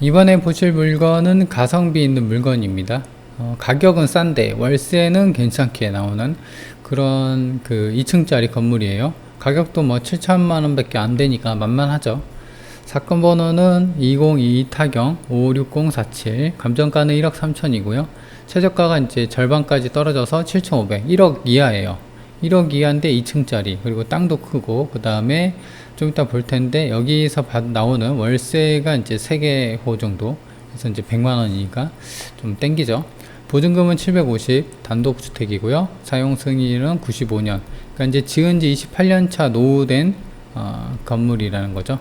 이번에 보실 물건은 가성비 있는 물건입니다. 가격은 싼데 월세는 괜찮게 나오는 그런 그 2층짜리 건물이에요. 가격도 뭐 7천만 원밖에 안 되니까 만만하죠. 사건 번호는 2022 타경 556047, 감정가는 1억 3천이고요. 최저가가 이제 절반까지 떨어져서 7,500, 1억 이하예요. 1억 이하인데 2층짜리, 그리고 땅도 크고, 그 다음에 좀 이따 볼 텐데, 여기서 나오는 월세가 이제 3개호 정도, 그래서 이제 100만 원이니까 좀 땡기죠. 보증금은 750, 단독주택이고요. 사용 승인은 95년. 그러니까 이제 지은 지 28년 차 노후된 건물이라는 거죠.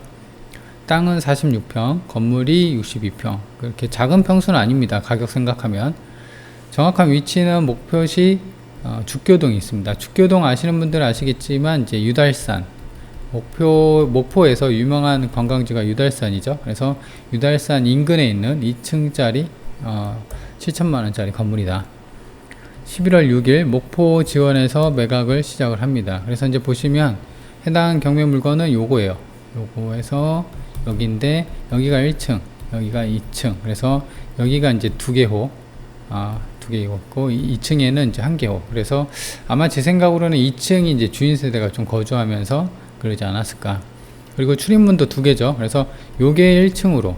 땅은 46평, 건물이 62평. 그렇게 작은 평수는 아닙니다. 가격 생각하면. 정확한 위치는 목표시 죽교동이 있습니다. 죽교동 아시는 분들은 아시겠지만 이제 유달산, 목포에서 유명한 관광지가 유달산이죠. 그래서 유달산 인근에 있는 2층짜리 7천만 원짜리 건물이다. 11월 6일 목포 지원에서 매각을 시작을 합니다. 그래서 이제 보시면 해당 경매 물건은 요거예요. 요거에서 여기인데, 여기가 1층, 여기가 2층. 그래서 여기가 이제 2개호, 2개였고 2층에는 이제 1개호. 그래서 아마 제 생각으로는 2층이 이제 주인 세대가 좀 거주하면서 그러지 않았을까. 그리고 출입문도 2개죠. 그래서 요게 1층으로,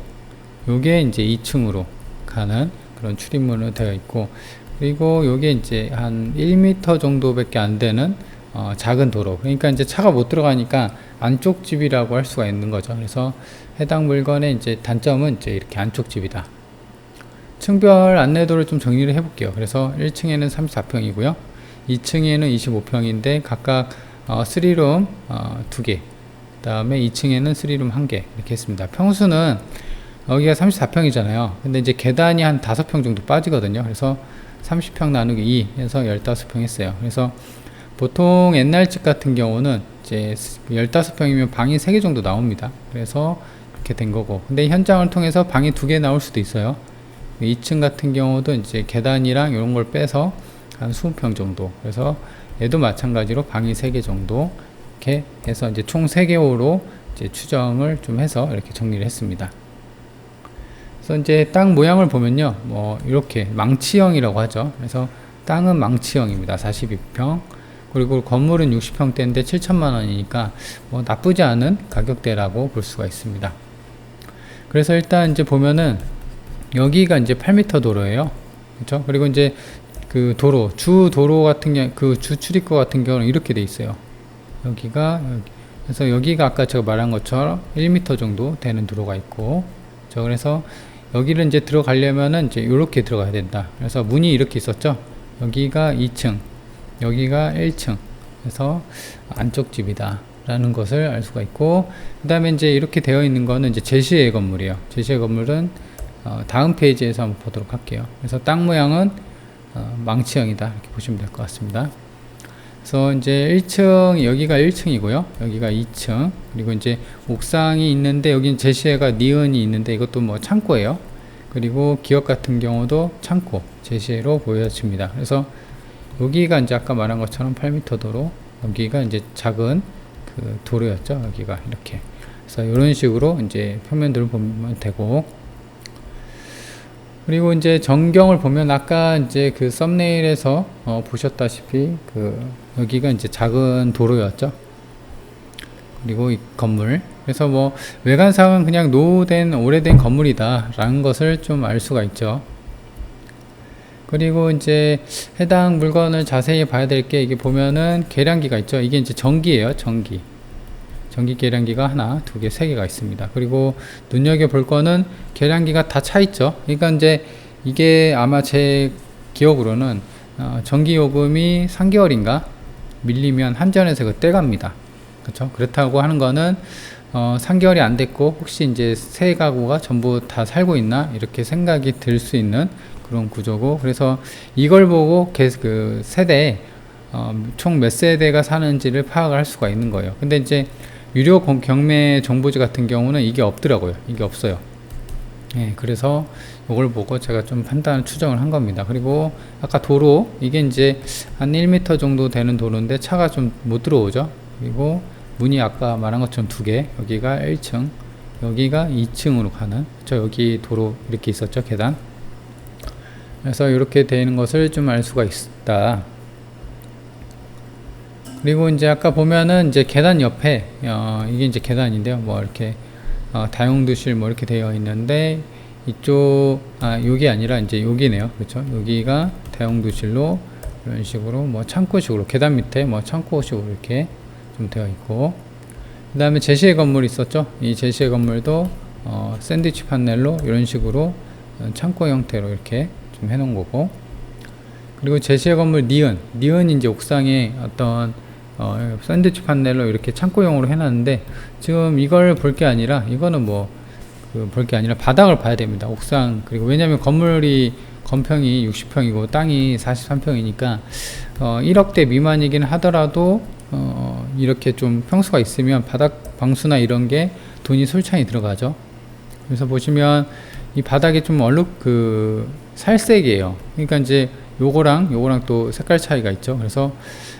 요게 이제 2층으로 가는 그런 출입문으로 되어 있고, 그리고 요게 이제 한 1m 정도밖에 안 되는 작은 도로. 그러니까 이제 차가 못 들어가니까 안쪽 집이라고 할 수가 있는 거죠. 그래서 해당 물건의 이제 단점은 이제 이렇게 안쪽 집이다. 층별 안내도를 좀 정리를 해볼게요. 그래서 1층에는 34평이고요. 2층에는 25평인데 각각 3룸 2개, 그 다음에 2층에는 3룸 1개 이렇게 했습니다. 평수는 여기가 34평이잖아요. 근데 이제 계단이 한 5평 정도 빠지거든요. 그래서 30평 나누기 2 해서 15평 했어요. 그래서 보통 옛날 집 같은 경우는 이제 15평이면 방이 3개 정도 나옵니다. 그래서 그렇게 된 거고, 근데 현장을 통해서 방이 2개 나올 수도 있어요. 2층 같은 경우도 이제 계단이랑 이런 걸 빼서 한 20평 정도. 그래서 얘도 마찬가지로 방이 3개 정도 이렇게 해서 이제 총 3개호로 이제 추정을 좀 해서 이렇게 정리를 했습니다. 그래서 이제 땅 모양을 보면요, 뭐 이렇게 망치형이라고 하죠. 그래서 땅은 망치형입니다. 42평. 그리고 건물은 60평대인데 7천만 원이니까 뭐 나쁘지 않은 가격대라고 볼 수가 있습니다. 그래서 일단 이제 보면은 여기가 이제 8m 도로예요. 그렇죠? 그리고 이제 그 도로, 주 도로 같은 경우, 그 주 출입구 같은 경우는 이렇게 돼 있어요. 여기가, 그래서 여기가 아까 제가 말한 것처럼 1m 정도 되는 도로가 있고, 그래서 여기를 이제 들어가려면은 이제 이렇게 들어가야 된다. 그래서 문이 이렇게 있었죠. 여기가 2층, 여기가 1층. 그래서 안쪽 집이다 라는 것을 알 수가 있고, 그 다음에 이제 이렇게 되어 있는 거는 이제 제시의 건물이에요. 제시의 건물은 다음 페이지에서 한번 보도록 할게요. 그래서 땅 모양은 망치형이다 이렇게 보시면 될 것 같습니다. 그래서 이제 1층, 여기가 1층이고요. 여기가 2층. 그리고 이제 옥상이 있는데, 여기는 제시해가 니은이 있는데 이것도 뭐 창고예요. 그리고 기업 같은 경우도 창고, 제시해로 보여집니다. 그래서 여기가 이제 아까 말한 것처럼 8m 도로, 여기가 이제 작은 그 도로였죠. 여기가 이렇게. 그래서 이런 식으로 이제 표면들을 보면 되고, 그리고 이제 전경을 보면 아까 이제 그 썸네일에서 보셨다시피 그 여기가 이제 작은 도로였죠. 그리고 이 건물. 그래서 뭐 외관상은 그냥 노후된 오래된 건물이다 라는 것을 좀 알 수가 있죠. 그리고 이제 해당 물건을 자세히 봐야 될 게, 이게 보면은 계량기가 있죠. 이게 이제 전기예요. 전기 계량기가 하나, 2개, 3개가 있습니다. 그리고 눈여겨볼 거는 계량기가 다 차 있죠. 그러니까 이제 이게 아마 제 기억으로는 전기요금이 3개월인가 밀리면 한전에서 그 떼갑니다. 그렇죠? 그렇다고 하는 거는 3개월이 안 됐고 혹시 이제 새 가구가 전부 다 살고 있나 이렇게 생각이 들 수 있는 그런 구조고, 그래서 이걸 보고 그 세대 총 몇 세대가 사는지를 파악을 할 수가 있는 거예요. 근데 이제 유료 경매 정보지 같은 경우는 이게 없더라고요. 이게 없어요. 예, 그래서 이걸 보고 제가 좀 판단을 추정을 한 겁니다. 그리고 아까 도로, 이게 이제 한 1m 정도 되는 도로인데 차가 좀 못 들어오죠. 그리고 문이 아까 말한 것처럼 2개, 여기가 1층, 여기가 2층으로 가는, 저 여기 도로 이렇게 있었죠, 계단. 그래서 이렇게 되는 것을 좀 알 수가 있다. 그리고 이제 아까 보면은 이제 계단 옆에 이게 이제 계단인데요. 뭐 이렇게 다용도실 뭐 이렇게 되어 있는데, 이쪽 여기 아니라 이제 여기네요. 그렇죠? 여기가 다용도실로 이런 식으로 뭐 창고식으로 계단 밑에 뭐 창고식으로 이렇게 좀 되어 있고, 그 다음에 제시의 건물 있었죠. 이 제시의 건물도 샌드위치 판넬로 이런 식으로 창고 형태로 이렇게 좀 해놓은 거고, 그리고 제시의 건물 니은 이제 옥상에 어떤 샌드위치 판넬로 이렇게 창고용으로 해놨는데, 지금 이걸 볼 게 아니라, 이거는 뭐 볼 게 아니라 바닥을 봐야 됩니다. 옥상. 그리고 왜냐면 건물이 건평이 60평이고 땅이 43평이니까 1억대 미만이긴 하더라도 이렇게 좀 평수가 있으면 바닥 방수나 이런 게 돈이 솔찬히 들어가죠. 그래서 보시면 이 바닥이 좀 살색이에요. 그러니까 이제 요거랑 또 색깔 차이가 있죠. 그래서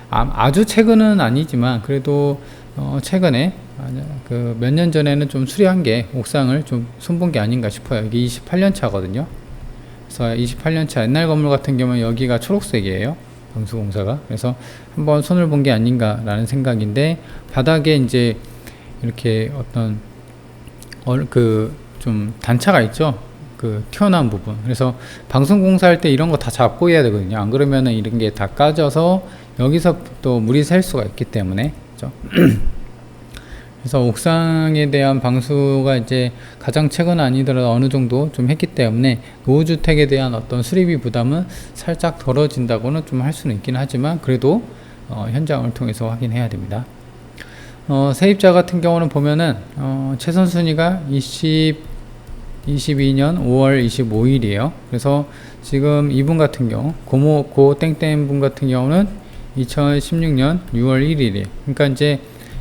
아주 최근은 아니지만 그래도 최근에 몇 년 전에는 좀 수리한 게 옥상을 좀 손본 게 아닌가 싶어요. 이게 28년 차거든요. 그래서 28년 차 옛날 건물 같은 경우는 여기가 초록색이에요. 방수공사가. 그래서 한번 손을 본 게 아닌가라는 생각인데, 바닥에 이제 이렇게 어떤 좀 단차가 있죠. 튀어나온 부분. 그래서 방송공사할 때 이런 거 다 잡고 해야 되거든요. 안 그러면은 이런 게 다 까져서 여기서 또 물이 셀 수가 있기 때문에, 그렇죠? 그래서 옥상에 대한 방수가 이제 가장 최근 아니더라도 어느 정도 좀 했기 때문에 노후주택에 대한 어떤 수리비 부담은 살짝 덜어진다고는 좀 할 수는 있긴 하지만, 그래도 현장을 통해서 확인해야 됩니다. 세입자 같은 경우는 보면은 최선 순위가 22년 5월 25일이에요. 그래서 지금 이분 같은 경우 고 땡땡 분 같은 경우는 2016년 6월 1일이에요. 그러니까 이제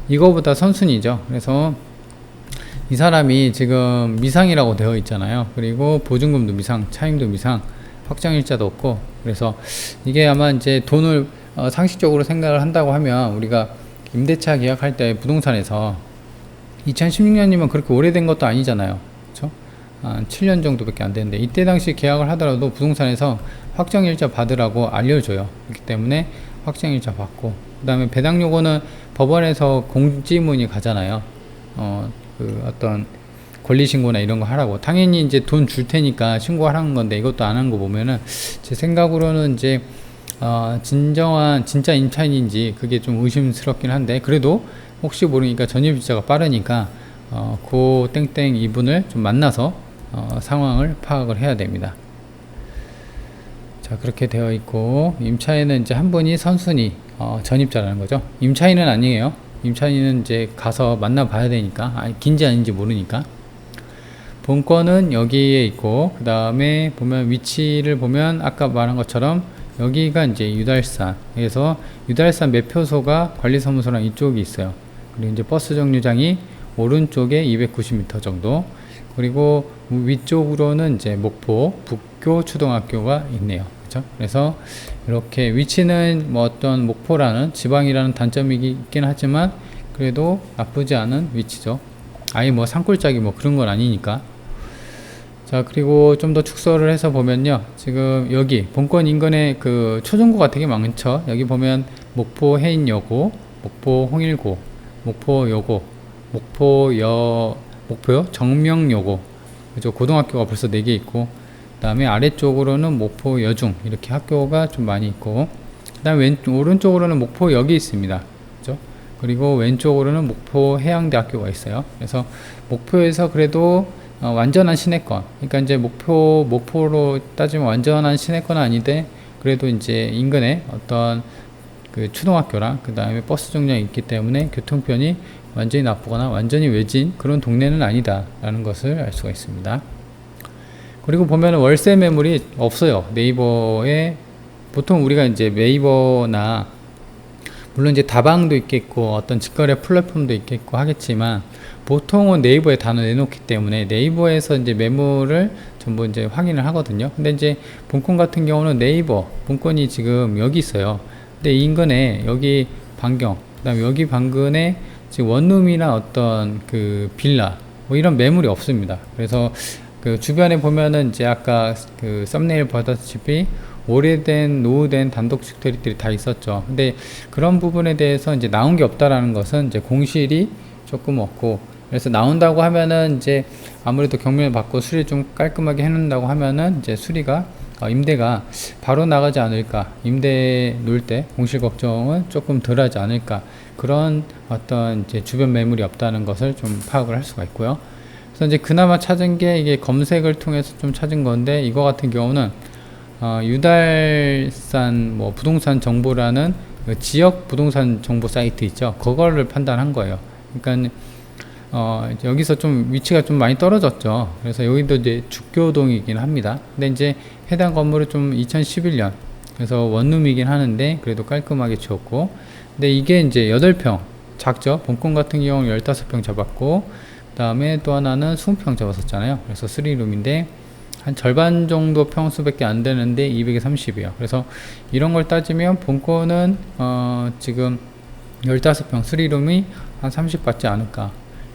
이거보다 선순위죠. 그래서 이 사람이 지금 미상이라고 되어 있잖아요. 그리고 보증금도 미상, 차임도 미상, 확정일자도 없고, 그래서 이게 아마 이제 돈을 상식적으로 생각을 한다고 하면, 우리가 임대차 계약할 때 부동산에서 2016년이면 그렇게 오래된 것도 아니잖아요. 그렇죠? 한 7년 정도밖에 안 되는데, 이때 당시 계약을 하더라도 부동산에서 확정일자 받으라고 알려줘요. 그렇기 때문에 확정일자 받고, 그 다음에 배당 요구는 법원에서 공지문이 가잖아요. 어떤 권리신고나 이런 거 하라고. 당연히 이제 돈 줄 테니까 신고하라는 건데, 이것도 안 한 거 보면은 제 생각으로는 이제 진짜 임차인인지 그게 좀 의심스럽긴 한데, 그래도 혹시 모르니까 전입일자가 빠르니까 고 땡땡 이분을 좀 만나서 상황을 파악을 해야 됩니다. 자, 그렇게 되어 있고, 임차인은 이제 한 분이 선순위 전입자라는 거죠. 임차인은 아니에요. 임차인은 이제 가서 만나봐야 되니까, 긴지 아닌지 모르니까. 본건은 여기에 있고, 그 다음에 보면 위치를 보면 아까 말한 것처럼 여기가 이제 유달산. 그래서 유달산 매표소가 관리사무소랑 이쪽이 있어요. 그리고 이제 버스 정류장이 오른쪽에 290m 정도. 그리고 위쪽으로는 이제 목포 북교 초등학교가 있네요. 그렇죠? 그래서 이렇게 위치는 뭐 어떤 목포라는 지방이라는 단점이 있긴 하지만 그래도 나쁘지 않은 위치죠. 아예 뭐 산골짜기 뭐 그런 건 아니니까. 자, 그리고 좀 더 축소를 해서 보면요, 지금 여기 본권 인근에 초중고가 되게 많죠. 여기 보면 목포 해인여고, 목포 홍일고, 목포여고, 목포요 정명여고, 그죠? 고등학교가 벌써 4개 있고, 그 다음에 아래쪽으로는 목포 여중, 이렇게 학교가 좀 많이 있고, 그 다음에 오른쪽으로는 목포역이 있습니다. 그죠? 그리고 왼쪽으로는 목포 해양대학교가 있어요. 그래서 목포에서 그래도 완전한 시내권, 그러니까 이제 목포로 따지면 완전한 시내권은 아닌데, 그래도 이제 인근에 어떤 초등학교랑 그 다음에 버스 정류장이 있기 때문에 교통편이 완전히 나쁘거나 완전히 외진 그런 동네는 아니다 라는 것을 알 수가 있습니다. 그리고 보면 월세 매물이 없어요. 네이버에 보통 우리가 이제 네이버나 물론 이제 다방도 있겠고 어떤 직거래 플랫폼도 있겠고 하겠지만, 보통은 네이버에 다 내놓기 때문에 네이버에서 이제 매물을 전부 이제 확인을 하거든요. 근데 이제 본권 같은 경우는 네이버 본권이 지금 여기 있어요. 근데 이 인근에 여기 반경, 그 다음에 여기 반근에 지금 원룸이나 어떤 빌라 뭐 이런 매물이 없습니다. 그래서 그 주변에 보면은 이제 아까 그 썸네일 보다시피 오래된 노후된 단독주택들이 다 있었죠. 근데 그런 부분에 대해서 이제 나온 게 없다라는 것은 이제 공실이 조금 없고, 그래서 나온다고 하면은 이제 아무래도 경매를 받고 수리 좀 깔끔하게 해놓는다고 하면은 이제 수리가 임대가 바로 나가지 않을까, 임대 놓을 때 공실 걱정은 조금 덜하지 않을까, 그런 어떤 이제 주변 매물이 없다는 것을 좀 파악을 할 수가 있고요. 그래서 이제 그나마 찾은 게 이게 검색을 통해서 좀 찾은 건데, 이거 같은 경우는 유달산 뭐 부동산 정보라는 그 지역 부동산 정보 사이트 있죠. 그거를 판단한 거예요. 그러니까 여기서 좀 위치가 좀 많이 떨어졌죠. 그래서 여기도 이제 죽교동이긴 합니다. 근데 이제 해당 건물은 좀 2011년, 그래서 원룸이긴 하는데 그래도 깔끔하게 지었고, 근데 이게 이제 8평 작죠. 본권 같은 경우는 15평 잡았고, 그 다음에 또 하나는 20평 잡았었잖아요. 그래서 3룸인데 한 절반 정도 평수밖에 안 되는데 230이에요. 그래서 이런 걸 따지면 본권은 지금 15평 3룸이 한 30 받지 않을까,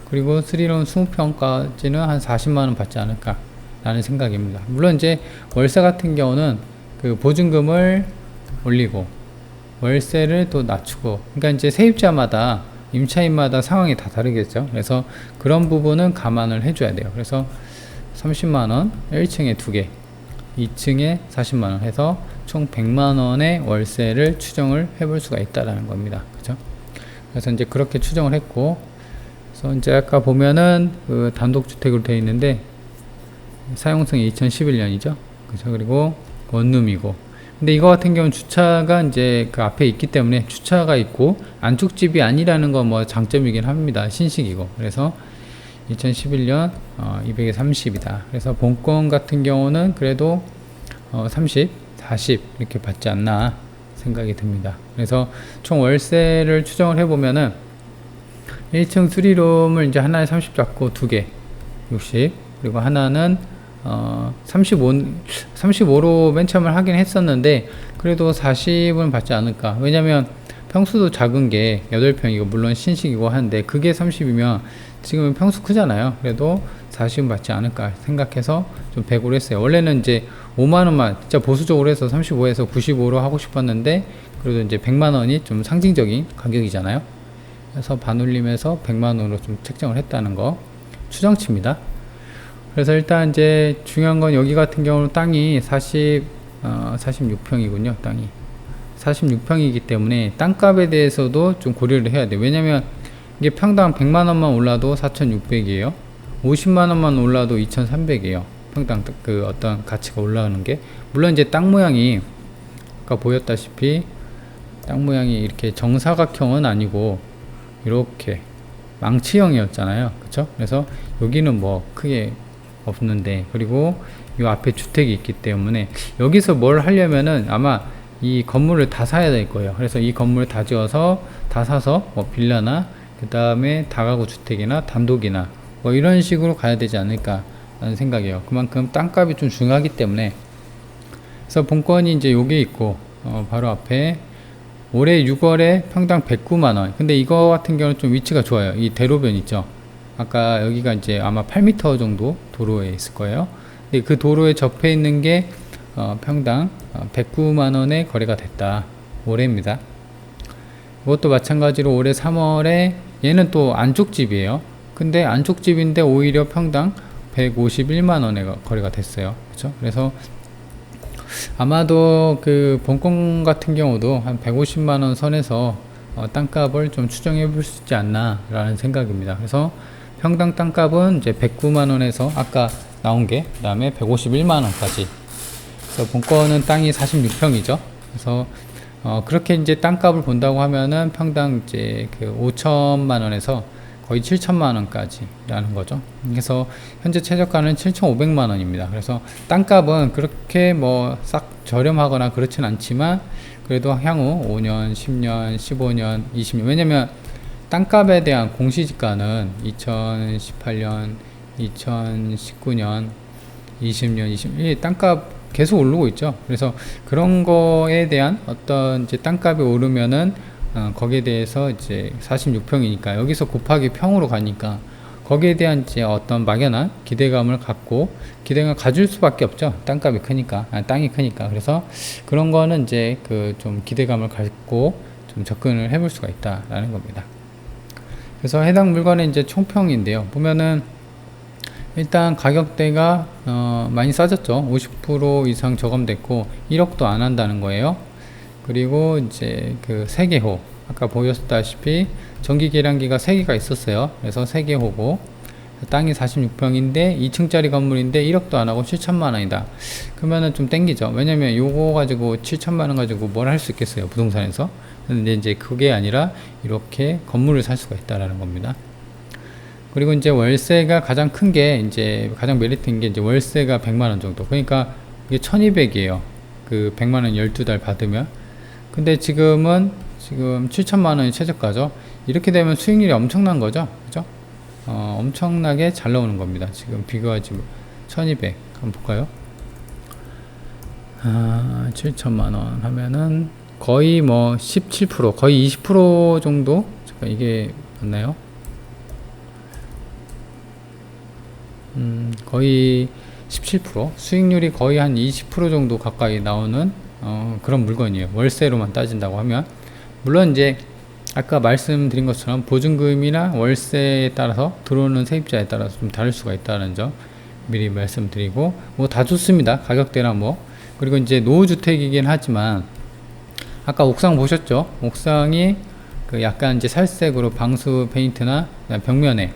그리고 3룸 20평까지는 한 40만원 받지 않을까 라는 생각입니다. 물론 이제 월세 같은 경우는 그 보증금을 올리고 월세를 또 낮추고, 그러니까 이제 세입자마다 임차인마다 상황이 다 다르겠죠. 그래서 그런 부분은 감안을 해줘야 돼요. 그래서 30만원 1층에 2개, 2층에 40만원 해서 총 100만원의 월세를 추정을 해볼 수가 있다라는 겁니다. 그죠? 그래서 이제 그렇게 추정을 했고, 그래서 이제 아까 보면은 그 단독주택으로 되어 있는데 사용성이 2011년이죠. 그죠? 그리고 원룸이고, 근데 이거 같은 경우는 주차가 이제 그 앞에 있기 때문에 주차가 있고 안쪽집이 아니라는 건 뭐 장점이긴 합니다. 신식이고. 그래서 2011년 200에 30이다. 그래서 본권 같은 경우는 그래도 30, 40 이렇게 받지 않나 생각이 듭니다. 그래서 총 월세를 추정을 해보면은 1층 3룸을 이제 하나에 30 잡고 2개 60, 그리고 하나는 35로 맨 처음에 하긴 했었는데 그래도 40은 받지 않을까. 왜냐면 평수도 작은 게 8평이고 물론 신식이고 한데 그게 30이면 지금은 평수 크잖아요. 그래도 40은 받지 않을까 생각해서 좀 100으로 했어요. 원래는 이제 5만원만 진짜 보수적으로 해서 35에서 95로 하고 싶었는데 그래도 이제 100만원이 좀 상징적인 가격이잖아요. 그래서 반올림해서 100만원으로 좀 책정을 했다는 거 추정치입니다. 그래서 일단 이제 중요한 건 여기 같은 경우는 땅이 46평이군요. 땅이 46평이기 때문에 땅값에 대해서도 좀 고려를 해야 돼요. 왜냐면 이게 평당 100만원만 올라도 4,600이에요 50만원만 올라도 2,300이에요 평당 그 어떤 가치가 올라가는 게. 물론 이제 땅 모양이 아까 보였다시피 땅 모양이 이렇게 정사각형은 아니고 이렇게 망치형이었잖아요. 그쵸? 그래서 여기는 뭐 크게 없는데, 그리고 이 앞에 주택이 있기 때문에 여기서 뭘 하려면은 아마 이 건물을 다 사야 될 거예요. 그래서 이 건물을 다 지어서 다 사서 뭐 빌라나 그 다음에 다가구 주택이나 단독이나 뭐 이런 식으로 가야 되지 않을까 라는 생각이에요. 그만큼 땅값이 좀 중요하기 때문에. 그래서 본건이 이제 요게 있고 바로 앞에 올해 6월에 평당 109만원. 근데 이거 같은 경우는 좀 위치가 좋아요. 이 대로변 있죠. 아까 여기가 이제 아마 8m 정도 도로에 있을 거예요. 근데 그 도로에 접해 있는 게 평당 109만원에 거래가 됐다. 올해입니다. 이것도 마찬가지로 올해 3월에 얘는 또 안쪽 집이에요. 근데 안쪽 집인데 오히려 평당 151만원에 거래가 됐어요. 그렇죠? 그래서 아마도 그 본권 같은 경우도 한 150만원 선에서 땅값을 좀 추정해 볼 수 있지 않나 라는 생각입니다. 그래서 평당 땅값은 이제 109만원에서 아까 나온 게 그 다음에 151만원까지. 그래서 본권은 땅이 46평이죠. 그래서 그렇게 이제 땅값을 본다고 하면은 평당 이제 그 5천만원에서 거의 7천만원까지 라는 거죠. 그래서 현재 최저가는 7,500만원입니다. 그래서 땅값은 그렇게 뭐 싹 저렴하거나 그렇진 않지만 그래도 향후 5년, 10년, 15년, 20년, 왜냐면 땅값에 대한 공시지가는 2018년, 2019년, 20년, 21년 땅값 계속 오르고 있죠. 그래서 그런 거에 대한 어떤 이제 땅값이 오르면은 거기에 대해서 이제 46평이니까 여기서 곱하기 평으로 가니까 거기에 대한 이제 어떤 막연한 기대감을 갖고 기대감을 가질 수밖에 없죠. 땅값이 크니까, 땅이 크니까. 그래서 그런 거는 이제 그 좀 기대감을 갖고 좀 접근을 해볼 수가 있다라는 겁니다. 그래서 해당 물건의 이제 총평인데요. 보면은 일단 가격대가 많이 싸졌죠. 50% 이상 저감됐고 1억도 안 한다는 거예요. 그리고 이제 그 세개호, 아까 보였다시피 전기 계량기가 3개가 있었어요. 그래서 3개호고 땅이 46평인데 2층짜리 건물인데 1억도 안 하고 7천만 원이다. 그러면은 좀 땡기죠. 왜냐면 요거 가지고 7천만 원 가지고 뭘 할 수 있겠어요, 부동산에서. 근데 이제 그게 아니라 이렇게 건물을 살 수가 있다라는 겁니다. 그리고 이제 월세가 가장 큰 게 이제 가장 메리트인 게 이제 월세가 100만 원 정도. 그러니까 이게 1200이에요. 그 100만 원 12달 받으면. 근데 지금 7천만 원이 최저가죠. 이렇게 되면 수익률이 엄청난 거죠. 그죠? 엄청나게 잘 나오는 겁니다. 지금 비교하지 1200 한번 볼까요? 7천만 원 하면은 거의 뭐 17%, 거의 20% 정도? 잠깐 이게 맞나요? 거의 17%, 수익률이 거의 한 20% 정도 가까이 나오는 그런 물건이에요. 월세로만 따진다고 하면. 물론 이제 아까 말씀드린 것처럼 보증금이나 월세에 따라서 들어오는 세입자에 따라서 좀 다를 수가 있다는 점 미리 말씀드리고, 뭐 다 좋습니다. 가격대나 뭐. 그리고 이제 노후주택이긴 하지만 아까 옥상 보셨죠? 옥상이 그 약간 이제 살색으로 방수 페인트나 벽면에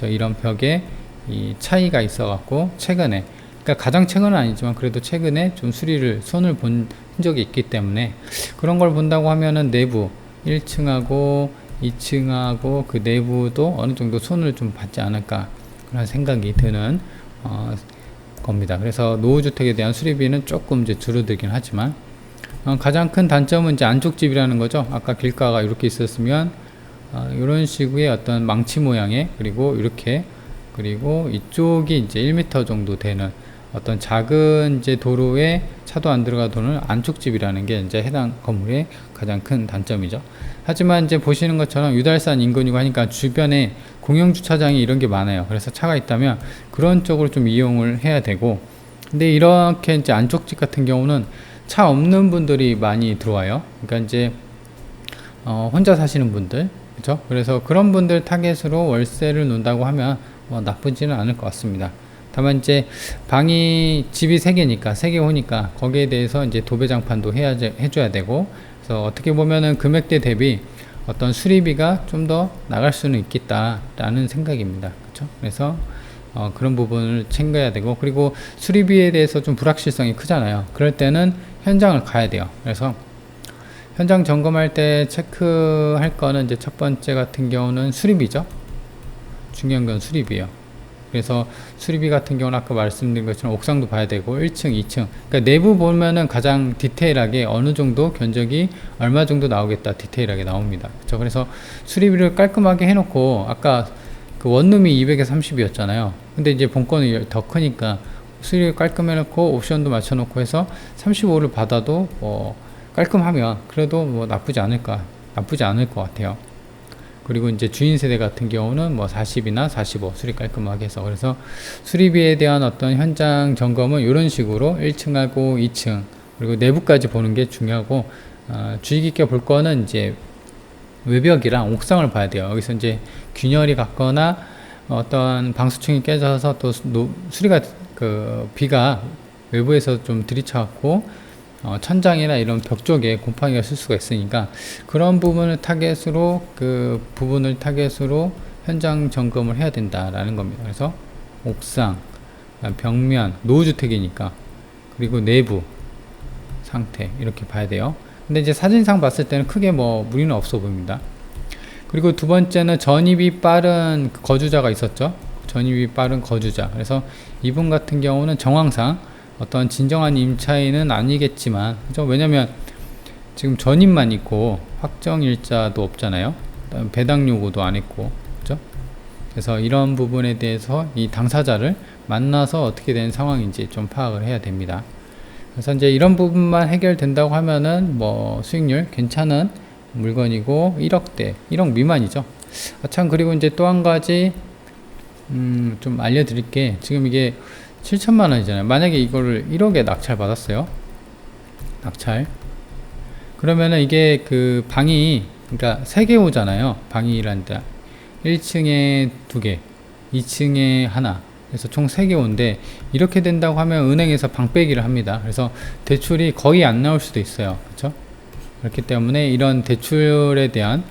이런 벽에 이 차이가 있어 갖고 최근에, 그러니까 가장 최근은 아니지만 그래도 최근에 좀 손을 본 흔적이 있기 때문에 그런 걸 본다고 하면은 내부 1층하고 2층하고 그 내부도 어느 정도 손을 좀 받지 않을까 그런 생각이 드는 겁니다. 그래서 노후주택에 대한 수리비는 조금 이제 줄어들긴 하지만 가장 큰 단점은 이제 안쪽 집이라는 거죠. 아까 길가가 이렇게 있었으면 이런 식의 어떤 망치 모양의, 그리고 이렇게, 그리고 이쪽이 이제 1m 정도 되는 어떤 작은 이제 도로에 차도 안 들어가도는 안쪽 집이라는 게 이제 해당 건물의 가장 큰 단점이죠. 하지만 이제 보시는 것처럼 유달산 인근이고 하니까 주변에 공영 주차장이 이런 게 많아요. 그래서 차가 있다면 그런 쪽으로 좀 이용을 해야 되고, 근데 이렇게 이제 안쪽 집 같은 경우는 차 없는 분들이 많이 들어와요. 그러니까 이제 혼자 사시는 분들, 그렇죠? 그래서 그런 분들 타겟으로 월세를 놓는다고 하면 나쁘지는 않을 것 같습니다. 다만 이제 집이 3개니까 3개 호니까 거기에 대해서 이제 도배장판도 해줘야 되고, 그래서 어떻게 보면은 금액대 대비 어떤 수리비가 좀 더 나갈 수는 있겠다라는 생각입니다. 그렇죠? 그래서 그런 부분을 챙겨야 되고, 그리고 수리비에 대해서 좀 불확실성이 크잖아요. 그럴 때는 현장을 가야 돼요. 그래서 현장 점검할 때 체크할 거는 이제 첫 번째 같은 경우는 수리비죠. 중요한 건 수리비예요. 그래서 수리비 같은 경우는 아까 말씀드린 것처럼 옥상도 봐야 되고 1층, 2층, 그러니까 내부 보면은 가장 디테일하게 어느 정도 견적이 얼마 정도 나오겠다 디테일하게 나옵니다. 그렇죠? 그래서 수리비를 깔끔하게 해놓고, 아까 그 원룸이 200에 30이었잖아요. 근데 이제 본건이 더 크니까 수리를 깔끔해놓고 옵션도 맞춰놓고 해서 35를 받아도 깔끔하면 그래도 나쁘지 않을 것 같아요. 그리고 이제 주인 세대 같은 경우는 40이나 45 수리 깔끔하게 해서, 그래서 수리비에 대한 어떤 현장 점검은 이런 식으로 1층하고 2층 그리고 내부까지 보는 게 중요하고, 주의 깊게 볼 거는 이제 외벽이랑 옥상을 봐야 돼요. 여기서 이제 균열이 갔거나 어떤 방수층이 깨져서 또 수리가 비가 외부에서 좀 들이쳐갖고 천장이나 이런 벽 쪽에 곰팡이가 쓸 수가 있으니까 그런 부분을 타겟으로 현장 점검을 해야 된다라는 겁니다. 그래서 옥상, 벽면, 노후주택이니까, 그리고 내부 상태 이렇게 봐야 돼요. 근데 이제 사진상 봤을 때는 크게 무리는 없어 보입니다. 그리고 두 번째는 전입이 빠른 거주자가 있었죠. 전입이 빠른 거주자. 그래서 이분 같은 경우는 정황상 어떤 진정한 임차인은 아니겠지만, 그죠? 왜냐면 지금 전입만 있고 확정일자도 없잖아요. 배당 요구도 안 했고, 그죠? 그래서 이런 부분에 대해서 이 당사자를 만나서 어떻게 된 상황인지 좀 파악을 해야 됩니다. 그래서 이제 이런 부분만 해결된다고 하면은 수익률 괜찮은 물건이고 1억 미만이죠. 참, 그리고 이제 또 한 가지 좀 알려드릴게. 지금 이게 7천만 원이잖아요. 만약에 이거를 1억에 낙찰 받았어요. 낙찰. 그러면은 이게 그 방이, 그러니까 3개 오잖아요. 방이란다. 1층에 2개, 2층에 하나. 그래서 총 3개 온데, 이렇게 된다고 하면 은행에서 방 빼기를 합니다. 그래서 대출이 거의 안 나올 수도 있어요. 그렇죠? 그렇기 때문에 이런 대출에 대한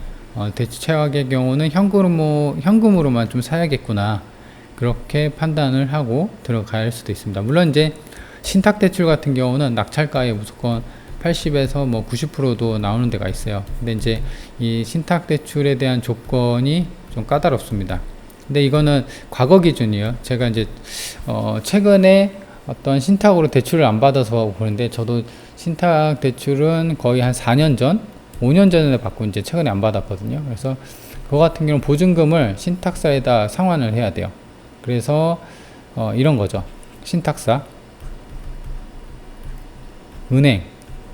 대출 채택의 경우는 현금으로만 좀 사야겠구나, 그렇게 판단을 하고 들어갈 수도 있습니다. 물론 이제 신탁 대출 같은 경우는 낙찰가에 무조건 80에서 뭐 90%도 나오는 데가 있어요. 근데 이제 이 신탁 대출에 대한 조건이 좀 까다롭습니다. 근데 이거는 과거 기준이에요. 제가 이제 최근에 어떤 신탁으로 대출을 안 받아서 보는데, 저도 신탁 대출은 거의 한 4년 전, 5년 전에 받고 이제 최근에 안 받았거든요. 그래서 그거 같은 경우는 보증금을 신탁사에다 상환을 해야 돼요. 그래서 이런 거죠. 신탁사, 은행,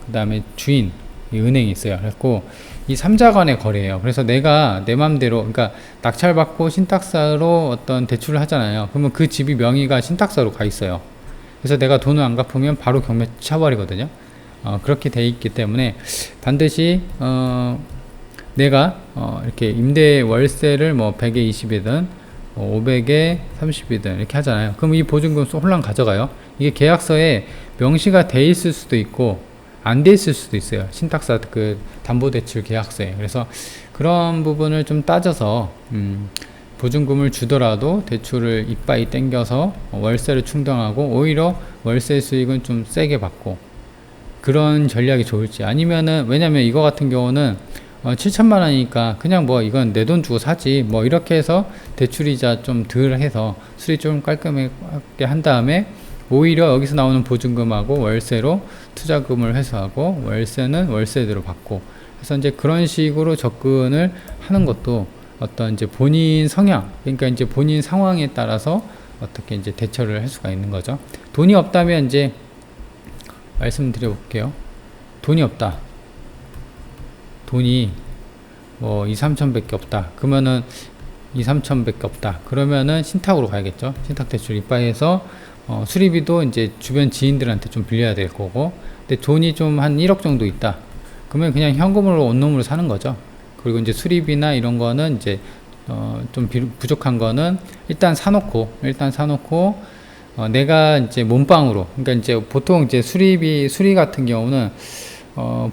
그 다음에 주인, 이 은행이 있어요. 그래서 이 3자 간의 거래예요. 그래서 내가 내 맘대로, 그러니까 낙찰받고 신탁사로 어떤 대출을 하잖아요. 그러면 그 집이 명의가 신탁사로 가 있어요. 그래서 내가 돈을 안 갚으면 바로 경매 쳐버리거든요. 그렇게 돼 있기 때문에 반드시 내가 이렇게 임대 월세를 뭐 100에 20이든 500에 30이든 이렇게 하잖아요. 그럼 이 보증금 홀랑 가져가요. 이게 계약서에 명시가 돼 있을 수도 있고 안 돼 있을 수도 있어요. 신탁사 그 담보대출 계약서에. 그래서 그런 부분을 좀 따져서 보증금을 주더라도 대출을 이빠이 땡겨서 월세를 충당하고 오히려 월세 수익은 좀 세게 받고, 그런 전략이 좋을지, 아니면은, 왜냐면 이거 같은 경우는 7천만 원이니까 그냥 뭐 이건 내 돈 주고 사지 뭐 이렇게 해서 대출이자 좀 덜 해서 수리 좀 깔끔하게 한 다음에 오히려 여기서 나오는 보증금하고 월세로 투자금을 회수하고 월세는 월세대로 받고 해서 이제 그런 식으로 접근을 하는 것도 어떤 이제 본인 성향, 그러니까 이제 본인 상황에 따라서 어떻게 이제 대처를 할 수가 있는 거죠. 돈이 없다면 이제 말씀드려 볼게요. 돈이 없다. 돈이 뭐 2, 3천 밖에 없다. 그러면은 2, 3천 밖에 없다. 그러면은 신탁으로 가야겠죠. 신탁 대출 이빠이해서 수리비도 이제 주변 지인들한테 좀 빌려야 될 거고, 근데 돈이 좀 한 1억 정도 있다. 그러면 그냥 현금으로 온몸으로 사는 거죠. 그리고 이제 수리비나 이런 거는 이제 좀 부족한 거는 일단 사놓고 내가 이제 몸빵으로, 그러니까 이제 보통 이제 수리 같은 경우는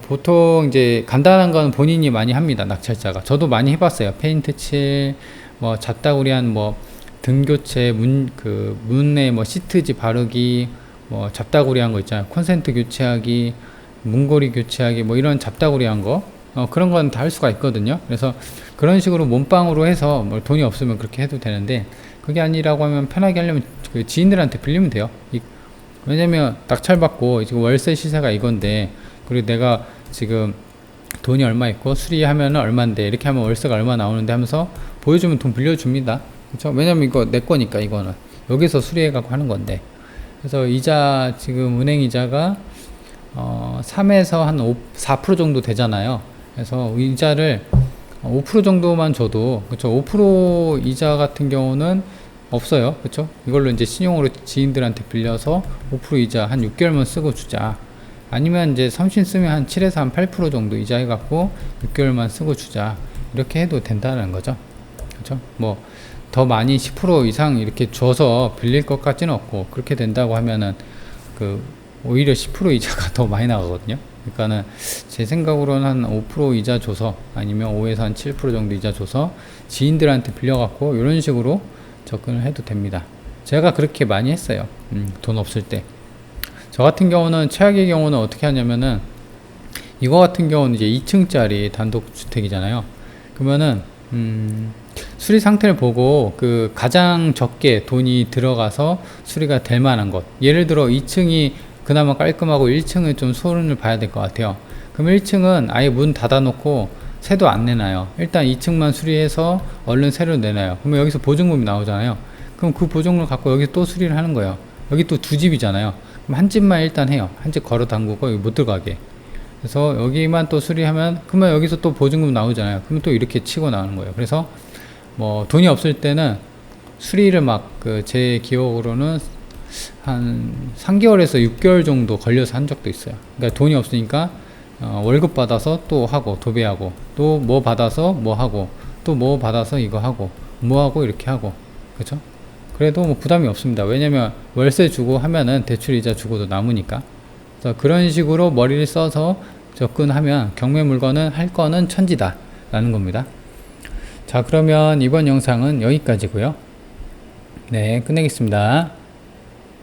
보통 이제 간단한 건 본인이 많이 합니다. 낙찰자가. 저도 많이 해봤어요. 페인트 칠, 뭐 잡다구리한 뭐 등 교체, 문에 뭐 시트지 바르기, 뭐 잡다구리한 거 있잖아요. 콘센트 교체하기, 문고리 교체하기, 뭐 이런 잡다구리한 거, 그런 건 다 할 수가 있거든요. 그래서 그런 식으로 몸빵으로 해서 뭐 돈이 없으면 그렇게 해도 되는데, 그게 아니라고 하면 편하게 하려면 그 지인들한테 빌리면 돼요. 왜냐면 낙찰받고 지금 월세 시세가 이건데, 그리고 내가 지금 돈이 얼마 있고 수리하면 얼마인데, 이렇게 하면 월세가 얼마 나오는데 하면서 보여주면 돈 빌려줍니다. 그렇죠? 왜냐면 이거 내 거니까, 이거는 여기서 수리해갖고 하는 건데. 그래서 이자, 지금 은행 이자가 3에서 한 4% 정도 되잖아요. 그래서 이자를 5% 정도만 줘도, 그렇죠? 5% 이자 같은 경우는 없어요. 그렇죠? 이걸로 이제 신용으로 지인들한테 빌려서 5% 이자 한 6개월만 쓰고 주자. 아니면 이제 삼신 쓰면 한 7에서 한 8% 정도 이자 해갖고 6개월만 쓰고 주자. 이렇게 해도 된다는 거죠. 그렇죠? 뭐 더 많이 10% 이상 이렇게 줘서 빌릴 것 같지는 없고, 그렇게 된다고 하면은 오히려 10% 이자가 더 많이 나가거든요. 그러니까는 제 생각으로는 한 5% 이자 줘서, 아니면 5에서 한 7% 정도 이자 줘서 지인들한테 빌려갖고 이런 식으로 접근을 해도 됩니다. 제가 그렇게 많이 했어요. 돈 없을 때. 저 같은 경우는, 최악의 경우는 어떻게 하냐면은, 이거 같은 경우는 이제 2층짜리 단독주택이잖아요. 그러면은 수리 상태를 보고 가장 적게 돈이 들어가서 수리가 될 만한 것, 예를 들어 2층이 그나마 깔끔하고 1층은 좀 소운을 봐야 될 것 같아요. 그럼 1층은 아예 문 닫아놓고 새도 안 내놔요. 일단 2층만 수리해서 얼른 새로 내놔요. 그러면 여기서 보증금이 나오잖아요. 그럼 그 보증금을 갖고 여기 또 수리를 하는 거예요. 여기 또 두 집이잖아요. 그럼 한 집만 일단 해요. 한 집 걸어 담그고 여기 못 들어가게. 그래서 여기만 또 수리하면, 그러면 여기서 또 보증금 나오잖아요. 그러면 또 이렇게 치고 나오는 거예요. 그래서 뭐 돈이 없을 때는 수리를 막 제 기억으로는 한 3개월에서 6개월 정도 걸려서 한 적도 있어요. 그러니까 돈이 없으니까 월급 받아서 또 하고 도배하고 또 뭐 받아서 뭐 하고 또 뭐 받아서 이거 하고 뭐 하고 이렇게 하고 그쵸? 그래도 뭐 부담이 없습니다. 왜냐면 월세 주고 하면은 대출이자 주고도 남으니까. 그래서 그런 식으로 머리를 써서 접근하면 경매 물건은 할 거는 천지다 라는 겁니다. 자, 그러면 이번 영상은 여기까지고요. 네, 끝내겠습니다.